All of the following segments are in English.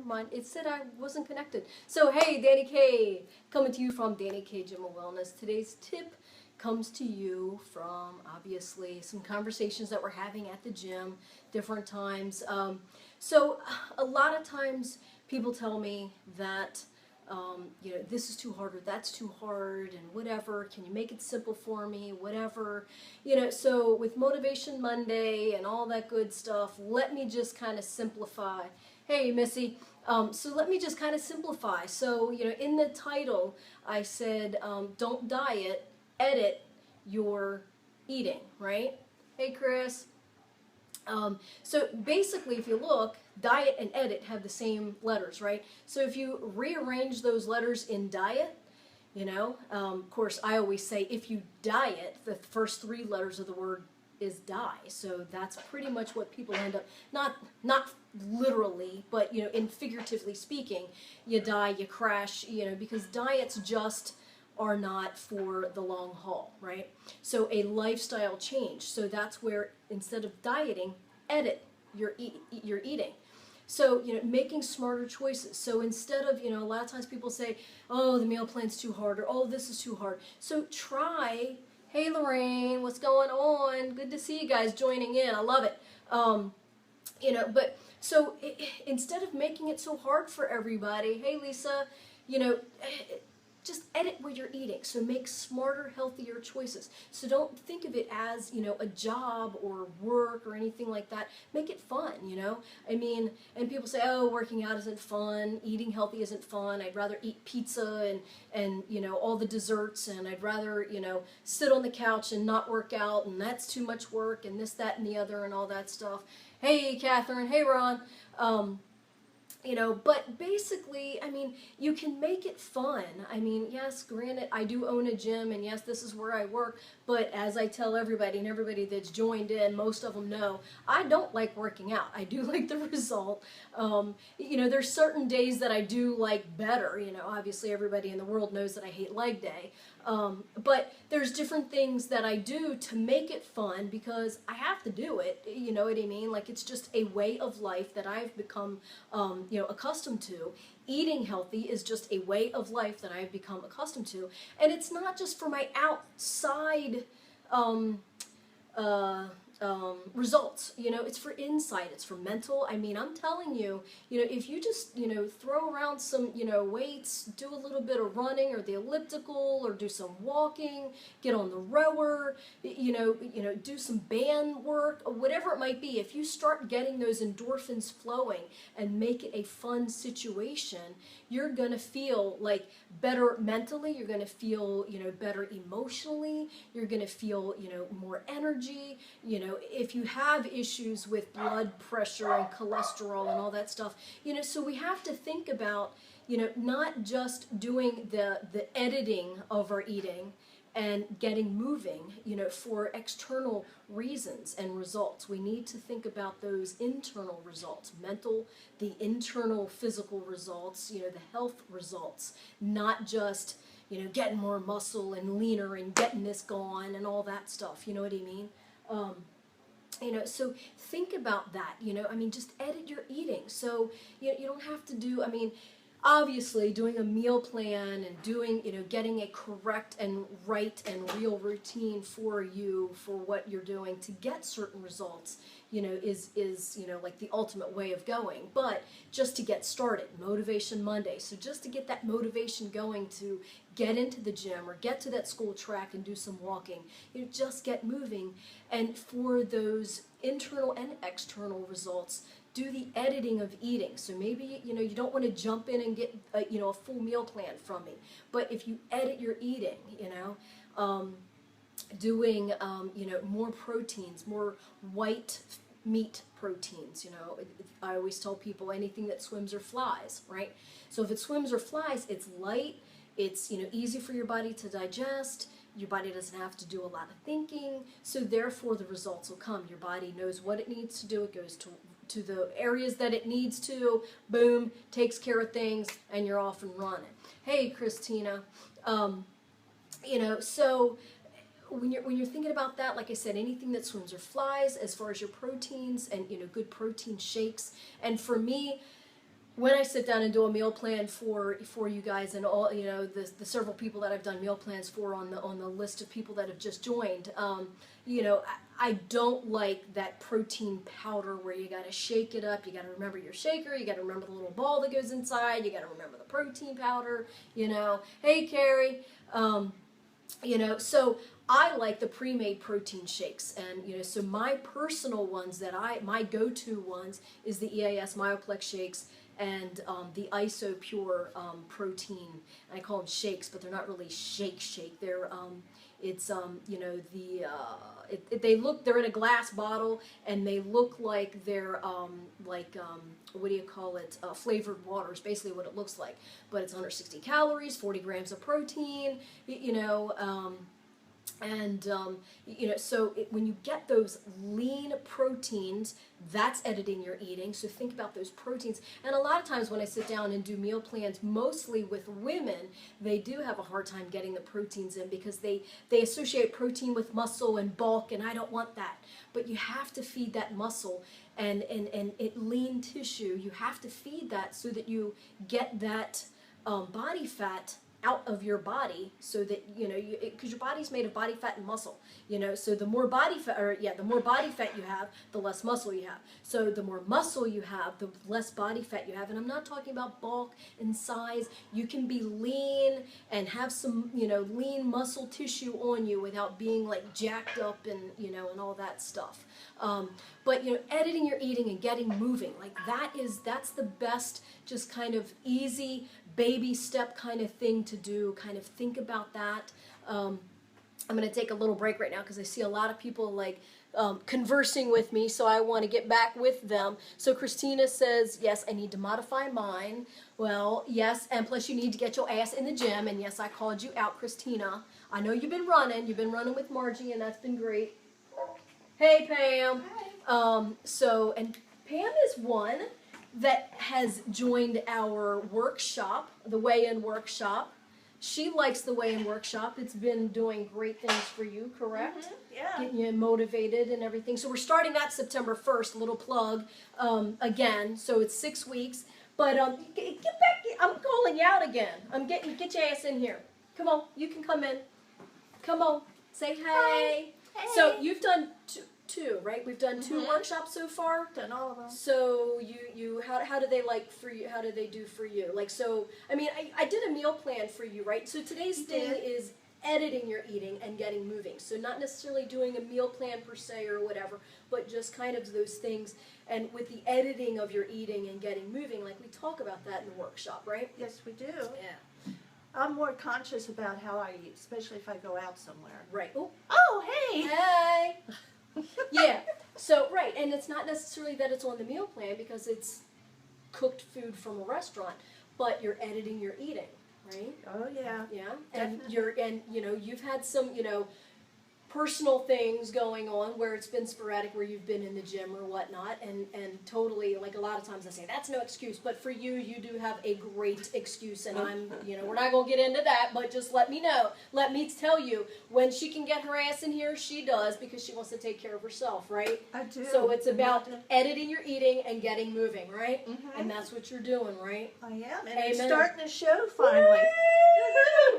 mind. It said I wasn't connected. So hey, Dani K, coming to you from Dani K Gym and Wellness. Today's tip comes to you from, obviously, some conversations that we're having at the gym, different times. So a lot of times people tell me that, this is too hard or that's too hard and whatever. Can you make it simple for me? Whatever. So with Motivation Monday and all that good stuff, let me just kind of simplify. Hey, Missy. So let me just kind of simplify. So, in the title, I said, don't diet, edit your eating, right? Hey, Chris. So basically, if you look, diet and edit have the same letters, right? So if you rearrange those letters in diet, of course, I always say if you diet, the first three letters of the word is die. So that's pretty much what people end up, not literally, but, in figuratively speaking, you die, you crash, because diets just are not for the long haul, right? So a lifestyle change. So that's where instead of dieting, edit your eating. So, making smarter choices. So instead of, a lot of times people say, oh, the meal plan's too hard, or oh, this is too hard. So try, hey Lorraine, what's going on? Good to see you guys joining in. I love it. But so instead of making it so hard for everybody, hey Lisa, just edit what you're eating. So make smarter, healthier choices. So don't think of it as, a job or work or anything like that. Make it fun, and people say, oh, working out isn't fun, eating healthy isn't fun. I'd rather eat pizza and all the desserts, and I'd rather, sit on the couch and not work out, and that's too much work, and this, that, and the other, and all that stuff. Hey, Catherine. Hey, Ron. But basically, you can make it fun. Yes, granted, I do own a gym, and yes, this is where I work, but as I tell everybody, and everybody that's joined in, most of them know, I don't like working out. I do like the result. There's certain days that I do like better. Obviously everybody in the world knows that I hate leg day. But there's different things that I do to make it fun because I have to do it, you know what I mean? Like it's just a way of life that I've become, accustomed to. Eating healthy is just a way of life that I've become accustomed to. And it's not just for my outside, results, it's for inside, it's for mental. I'm telling you, if you just, throw around some, weights, do a little bit of running or the elliptical or do some walking, get on the rower, do some band work or whatever it might be. If you start getting those endorphins flowing and make it a fun situation, you're going to feel like better mentally, you're going to feel, better emotionally, you're going to feel, more energy, if you have issues with blood pressure and cholesterol and all that stuff, so we have to think about, not just doing the editing of our eating and getting moving, for external reasons and results. We need to think about those internal results, the internal physical results, the health results, not just, getting more muscle and leaner and getting this gone and all that stuff, you know what I mean? So think about that, just edit your eating. So, you don't have to do, obviously doing a meal plan and doing, getting a correct and right and real routine for you, for what you're doing to get certain results, is like the ultimate way of going. But just to get started, Motivation Monday. So just to get that motivation going to get into the gym or get to that school track and do some walking, just get moving. And for those internal and external results, do the editing of eating. So maybe, you don't want to jump in and get, a full meal plan from me. But if you edit your eating, doing, more proteins, more white meat proteins, I always tell people anything that swims or flies, right? So if it swims or flies, it's light, it's, easy for your body to digest, your body doesn't have to do a lot of thinking, so therefore the results will come. Your body knows what it needs to do, it goes to the areas that it needs to, boom, takes care of things, and you're off and running. Hey, Christina, so when you're thinking about that, like I said, anything that swims or flies as far as your proteins and, good protein shakes. And for me, when I sit down and do a meal plan for you guys and all, you know, the several people that I've done meal plans for on the list of people that have just joined, you know, I don't like that protein powder where you got to shake it up. You got to remember your shaker. You got to remember the little ball that goes inside. You got to remember the protein powder. You know, hey Carrie, you know, so I like the pre-made protein shakes, and you know, so my personal ones that my go-to ones is the EAS Myoplex shakes and the ISO Pure protein. I call them shakes, but they're not really shake. They're it's you know, they're in a glass bottle and they look like they're what do you call it, flavored water is basically what it looks like, but it's 160 calories, 40 grams of protein, you know, you know, so when you get those lean proteins, that's editing your eating. So think about those proteins. And a lot of times when I sit down and do meal plans, mostly with women, they do have a hard time getting the proteins in because they associate protein with muscle and bulk, and I don't want that. But you have to feed that muscle and lean tissue. You have to feed that so that you get that body fat out of your body, so that you know, because your body's made of body fat and muscle, you know, so the more body fat, the more body fat you have, the less muscle you have. So the more muscle you have, the less body fat you have. And I'm not talking about bulk and size. You can be lean and have some, you know, lean muscle tissue on you without being like jacked up and, you know, and all that stuff. But you know, editing your eating and getting moving, like that's the best, just kind of easy baby step kind of thing to do. Kind of think about that. I'm going to take a little break right now because I see a lot of people like conversing with me, so I want to get back with them. So Christina says, yes, I need to modify mine. Well, yes, and plus you need to get your ass in the gym, and yes, I called you out, Christina. I know you've been running with Margie, and that's been great. Hey, Pam. Hi. And Pam is one that has joined our workshop, the weigh-in workshop. She likes the weigh-in workshop. It's been doing great things for you, correct? Mm-hmm. Yeah. Getting you motivated and everything. So we're starting that September 1st, little plug, again. So it's 6 weeks. But get back, I'm calling you out again. Get your ass in here. Come on, you can come in. Come on, say hey. Hi. Hey. So you've done two, right? We've done two Mhm. workshops so far. Done all of them. So you how do they like for you? How do they do for you? Like, so I mean, I did a meal plan for you, right? So today's thing is editing your eating and getting moving. So not necessarily doing a meal plan per se or whatever, but just kind of those things. And with the editing of your eating and getting moving, like we talk about that in the workshop, right? Yes, we do. Yeah. I'm more conscious about how I eat, especially if I go out somewhere. Right. Oh, hey. Hey. Yeah. So, right. And it's not necessarily that it's on the meal plan because it's cooked food from a restaurant, but you're editing your eating, right? Oh, yeah. Yeah. Definitely. And you know, you've had some, you know, personal things going on where it's been sporadic, where you've been in the gym or whatnot, and totally, like a lot of times I say that's no excuse, but for you, you do have a great excuse, and I'm, you know, we're not gonna get into that, but just let me know, let me tell you, when she can get her ass in here, she does, because she wants to take care of herself, right? I do. So it's about editing your eating and getting moving, right? Mm-hmm. And that's what you're doing, right? I am, and Amen. I'm starting to show finally.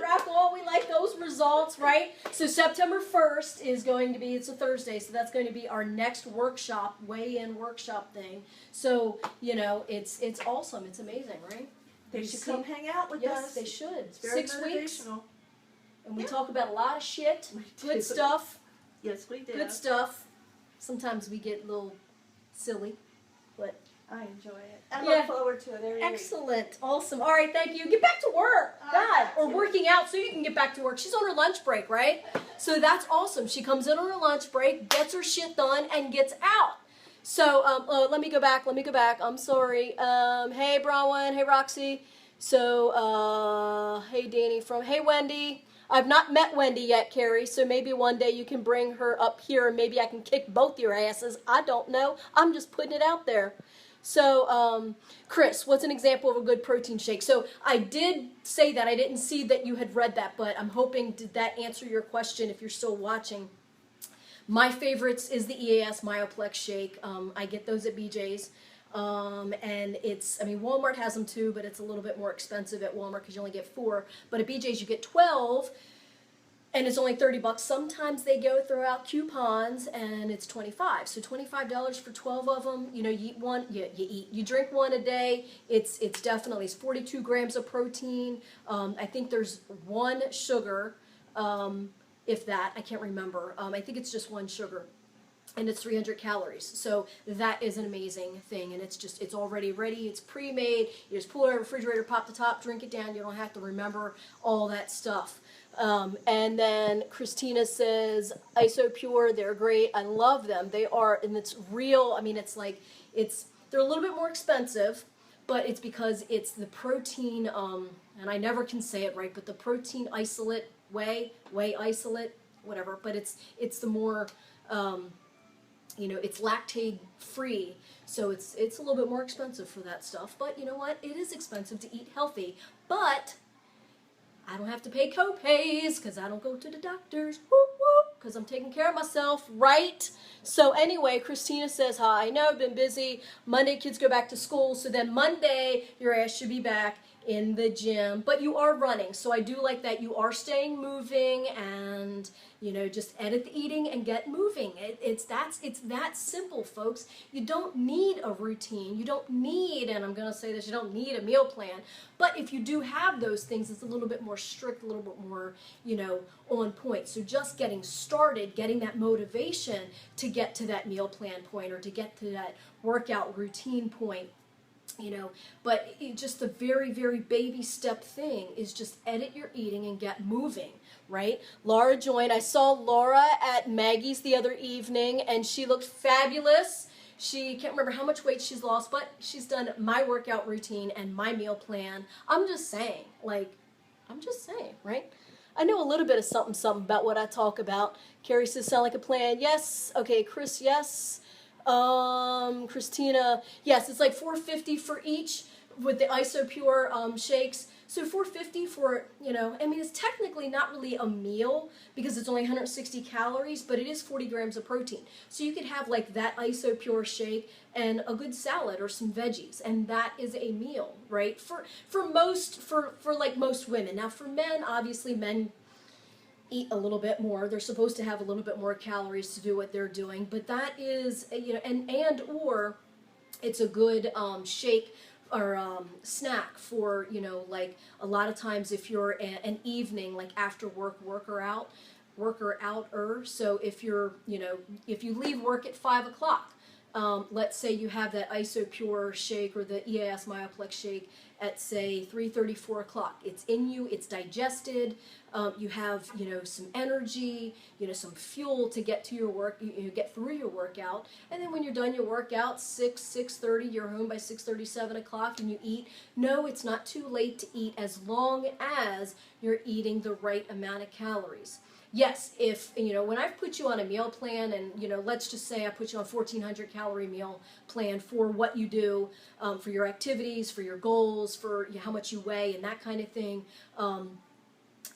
Raffle, we like those results, right? So September 1st is going to be, it's a Thursday, so that's going to be our next workshop, weigh-in workshop thing. So, you know, it's awesome. It's amazing, right? They should come hang out with us. Yes, they should. It's very 6 weeks. motivational. And we talk about a lot of shit, good stuff, Yes, we do. good stuff. Sometimes we get a little silly, but I enjoy it. I Yeah. look forward to it every week. excellent. Awesome. All right, thank you. Get back to work. God. Or working out so you can get back to work. She's on her lunch break, right? So that's awesome. She comes in on her lunch break, gets her shit done, and gets out. So let me go back. I'm sorry. Hey, Bronwyn. Hey, Roxy. So, hey, Dani from, hey, Wendy. I've not met Wendy yet, Carrie, so maybe one day you can bring her up here and maybe I can kick both your asses. I don't know. I'm just putting it out there. So, Chris, what's an example of a good protein shake? So I did say that. I didn't see that you had read that, but I'm hoping, did that answer your question if you're still watching? My favorites is the EAS Myoplex shake. I get those at BJ's. And it's, I mean, Walmart has them too, but it's a little bit more expensive at Walmart because you only get 4. But at BJ's you get 12, and it's only $30. Sometimes they go throw out coupons, and it's 25. So $25 for 12 of them. You know, you eat one, you drink one a day. It's definitely, it's 42 grams of protein. I think there's 1 sugar, if that, I can't remember. I think it's just 1 sugar. And it's 300 calories. So that is an amazing thing. And it's already ready. It's pre-made. You just pull it out of the refrigerator, pop the top, drink it down. You don't have to remember all that stuff. And then Christina says, IsoPure, they're great. I love them. They are, and it's real. I mean, it's like, they're a little bit more expensive, but it's because it's the protein, and I never can say it right, but the protein isolate, whey isolate, whatever. But it's the more, you know, it's lactate free, so it's a little bit more expensive for that stuff. But you know what? It is expensive to eat healthy, but I don't have to pay co-pays because I don't go to the doctors, because I'm taking care of myself, right? So anyway, Christina says, hi, I know I've been busy. Monday kids go back to school, so then Monday your ass should be back in the gym. But you are running, so I do like that you are staying moving, and you know, just edit the eating and get moving. It's that simple, folks. You don't need a routine. You don't need, and I'm going to say this, you don't need a meal plan. But if you do have those things, it's a little bit more strict, a little bit more, you know, on point. So just getting started, getting that motivation to get to that meal plan point or to get to that workout routine point. You know, but just the very, very baby step thing is just edit your eating and get moving, right? Laura joined. I saw Laura at Maggie's the other evening, and she looked fabulous. She can't remember how much weight she's lost, but she's done my workout routine and my meal plan. I'm just saying, right? I know a little bit of something about what I talk about. Carrie says, sound like a plan. Yes. Okay, Chris, yes. Christina, yes, it's like $4.50 for each with the IsoPure shakes. So $4.50 for, you know, I mean, it's technically not really a meal because it's only 160 calories, but it is 40 grams of protein. So you could have like that IsoPure shake and a good salad or some veggies, and that is a meal, right? For like most women. Now for men, obviously men eat a little bit more. They're supposed to have a little bit more calories to do what they're doing, but that is, you know, and or it's a good shake or snack for, you know, like a lot of times if you're an evening, like after worker out. So if you're, you know, if you leave work at 5 o'clock, let's say you have that IsoPure shake or the EAS Myoplex shake at say 3:30, 4 o'clock. It's in you, it's digested, you have, you know, some energy, you know, some fuel to get to your work, you get through your workout, and then when you're done your workout, 6:30, you're home by 6:30, 7 o'clock, and you eat. No, it's not too late to eat as long as you're eating the right amount of calories. Yes, if, you know, when I've put you on a meal plan and, you know, let's just say I put you on a 1,400 calorie meal plan for what you do, for your activities, for your goals, for how much you weigh and that kind of thing,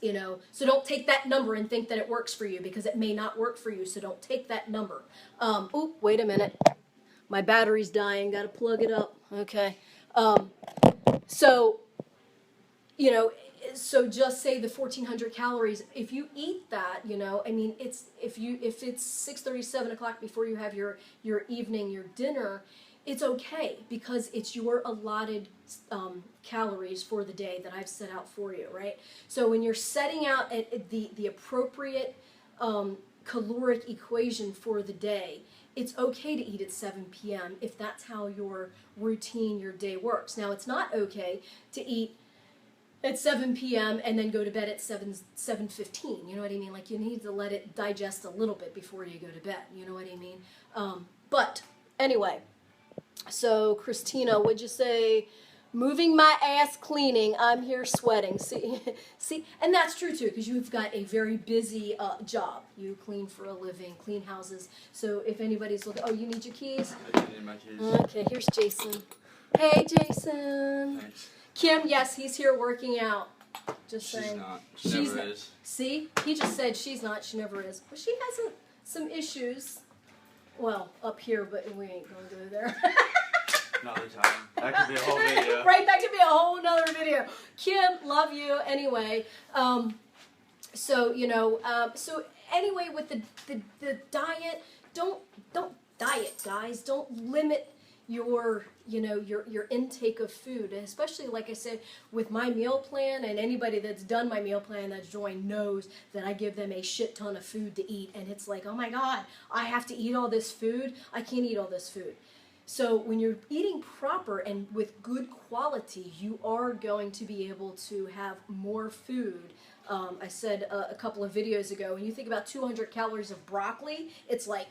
you know, so don't take that number and think that it works for you because it may not work for you, so don't take that number. Oop, wait a minute. My battery's dying, gotta plug it up. Okay. So, you know, so just say the 1,400 calories, if you eat that, you know, I mean, if it's 6:30, 7 o'clock before you have your evening, your dinner, it's okay because it's your allotted calories for the day that I've set out for you, right? So when you're setting out the appropriate caloric equation for the day, it's okay to eat at 7 p.m. if that's how your routine, your day works. Now, it's not okay to eat at 7 p.m. and then go to bed at 7:15. You know what I mean? Like, you need to let it digest a little bit before you go to bed. You know what I mean? But anyway, so Christina, would you say, moving my ass cleaning, I'm here sweating. See, and that's true too, because you've got a very busy job. You clean for a living, clean houses. So if anybody's looking, oh, you need your keys? I do need my keys. Okay, here's Jason. Hey, Jason. Thanks. Kim, yes, he's here working out. Just She's saying. not. She never is. See? He just said she's not, she never is. Well, she has some issues. Well, up here, but we ain't going to go there. Another time. That could be a whole video. Right, that could be a whole nother video. Kim, love you. Anyway, so anyway, with the diet, don't diet, guys. Don't limit your intake of food, and especially, like I said, with my meal plan, and anybody that's done my meal plan that's joined knows that I give them a shit ton of food to eat, and it's like, oh my god, I have to eat all this food. I can't eat all this food. So when you're eating proper and with good quality, you are going to be able to have more food. I said a couple of videos ago, when you think about 200 calories of broccoli, it's like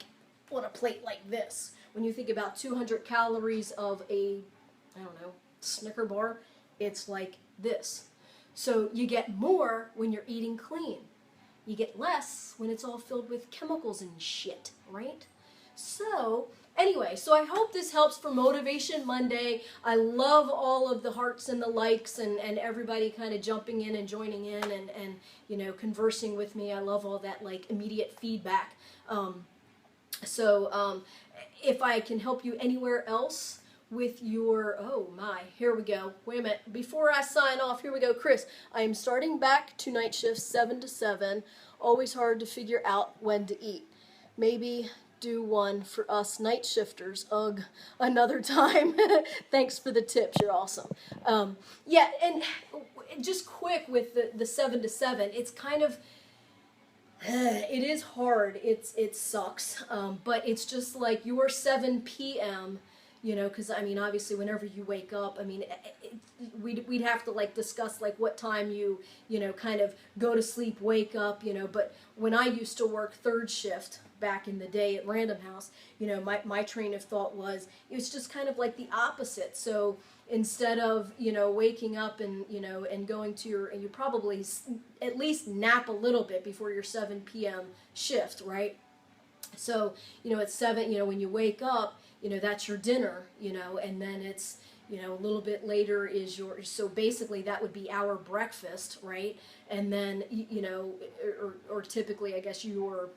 on a plate like this. When you think about 200 calories of a, I don't know, Snicker bar, it's like this. So you get more when you're eating clean. You get less when it's all filled with chemicals and shit, right? So anyway, so I hope this helps for Motivation Monday. I love all of the hearts and the likes and everybody kind of jumping in and joining in and conversing with me. I love all that like immediate feedback. If I can help you anywhere else with your, oh my, here we go. Wait a minute. Before I sign off, here we go. Chris, I am starting back to night shifts 7 to 7. Always hard to figure out when to eat. Maybe do one for us night shifters. Ugh, another time. Thanks for the tips. You're awesome. Yeah, and just quick with the 7 to 7, it's kind of, it is hard. It sucks. But it's just like your 7 p.m., because I mean, obviously, whenever you wake up, I mean, we'd have to like discuss like what time you kind of go to sleep, wake up, But when I used to work third shift back in the day at Random House, my train of thought was it was just kind of like the opposite. So instead of waking up and and going to your, and you probably at least nap a little bit before your 7 p.m. shift, right? So at 7, when you wake up, that's your dinner, and then it's a little bit later is your, so basically that would be our breakfast, right? And then or typically I guess your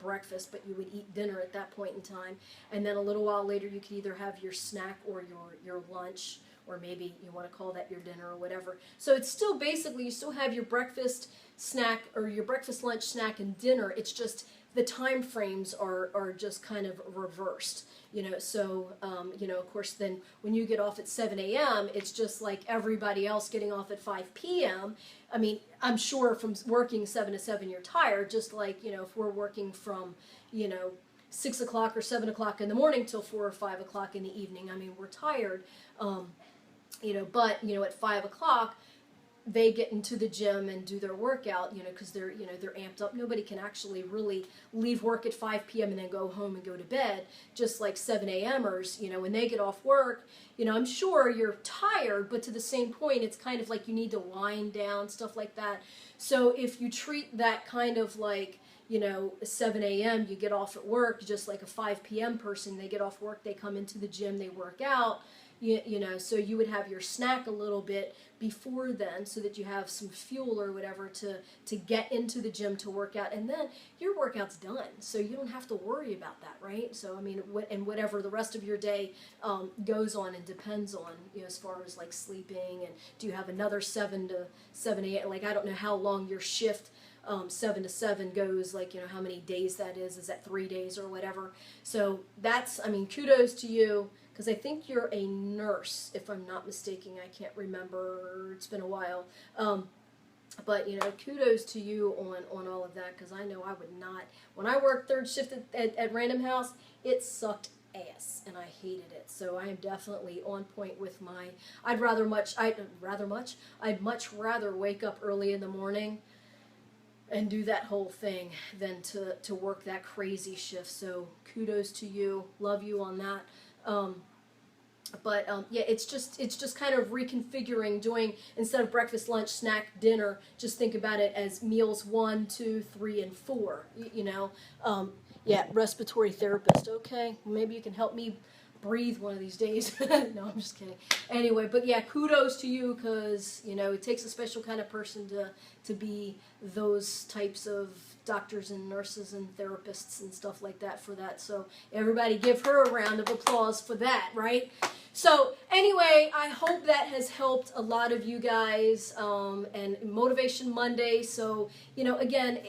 breakfast, but you would eat dinner at that point in time, and then a little while later you could either have your snack or your lunch, or maybe you want to call that your dinner or whatever. So it's still basically, you still have your breakfast, snack, or your breakfast, lunch, snack, and dinner. It's just the time frames are just kind of reversed, so of course then when you get off at 7 a.m. it's just like everybody else getting off at 5 p.m. I mean, I'm sure from working 7 to 7 you're tired, just like if we're working from 6 o'clock or 7 o'clock in the morning till 4 or 5 o'clock in the evening. I mean, we're tired, but at 5 o'clock they get into the gym and do their workout, because they're amped up. Nobody can actually really leave work at 5 p.m. and then go home and go to bed, just like 7 a.m.ers, when they get off work, I'm sure you're tired, but to the same point, it's kind of like you need to wind down, stuff like that. So if you treat that kind of like, 7 a.m., you get off at work, just like a 5 p.m. person, they get off work, they come into the gym, they work out, so you would have your snack a little bit before then, so that you have some fuel or whatever to get into the gym to work out, and then your workout's done, so you don't have to worry about that, right? So I mean, whatever the rest of your day goes on and depends on, as far as like sleeping, and do you have another 7 to 7 a.m., like I don't know how long your shift 7 to 7 goes, like how many days that is that 3 days or whatever. So that's, I mean, kudos to you, because I think you're a nurse, if I'm not mistaken. I can't remember, it's been a while, but kudos to you on all of that, because I know I would not, when I worked third shift at Random House, it sucked ass and I hated it. So I am definitely on point with my, I'd much rather wake up early in the morning and do that whole thing than to work that crazy shift. So kudos to you, love you on that. Yeah, it's just kind of reconfiguring, doing, instead of breakfast, lunch, snack, dinner, just think about it as meals 1, 2, 3, and 4. Yeah, respiratory therapist. Okay, maybe you can help me breathe one of these days. No, I'm just kidding. Anyway, but yeah, kudos to you, because it takes a special kind of person to be those types of doctors and nurses and therapists and stuff like that for that. So everybody give her a round of applause for that, right? So anyway, I hope that has helped a lot of you guys, and Motivation Monday. So, again,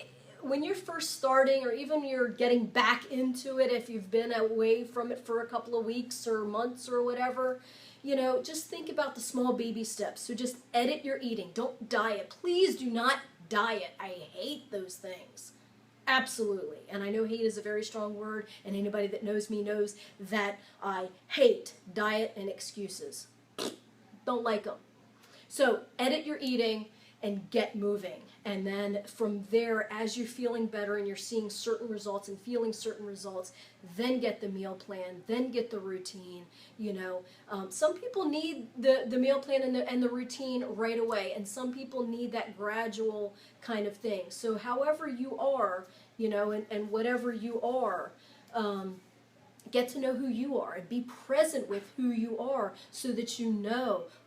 when you're first starting, or even you're getting back into it, if you've been away from it for a couple of weeks or months or whatever, just think about the small baby steps. So just edit your eating. Don't diet. Please do not diet. I hate those things. Absolutely. And I know hate is a very strong word, and anybody that knows me knows that I hate diet and excuses. Don't like them. So edit your eating and get moving. And then from there, as you're feeling better and you're seeing certain results and feeling certain results, then get the meal plan, then get the routine. Some people need the meal plan and the routine right away, and some people need that gradual kind of thing. So however you are, and whatever you are, get to know who you are and be present with who you are, so that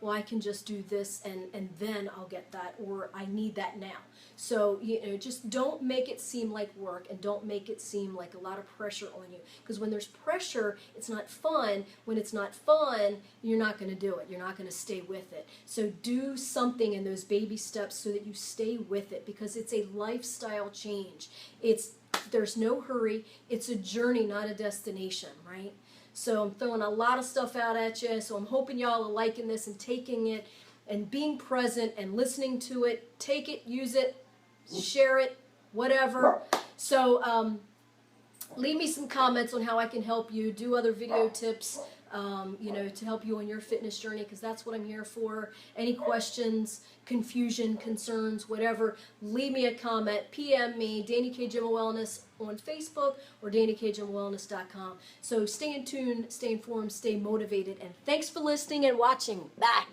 well, I can just do this and then I'll get that, or I need that now. So, just don't make it seem like work, and don't make it seem like a lot of pressure on you. Because when there's pressure, it's not fun. When it's not fun, you're not going to do it. You're not going to stay with it. So do something in those baby steps so that you stay with it, because it's a lifestyle change. There's no hurry. It's a journey, not a destination, right? So I'm throwing a lot of stuff out at you. So I'm hoping y'all are liking this and taking it and being present and listening to it. Take it, use it, share it, whatever. So leave me some comments on how I can help you. Do other video tips, to help you on your fitness journey, because that's what I'm here for. Any questions, confusion, concerns, whatever, leave me a comment, PM me, Dani K. Gym Wellness on Facebook, or DaniKGymWellness.com. So stay in tune, stay informed, stay motivated, and thanks for listening and watching. Bye.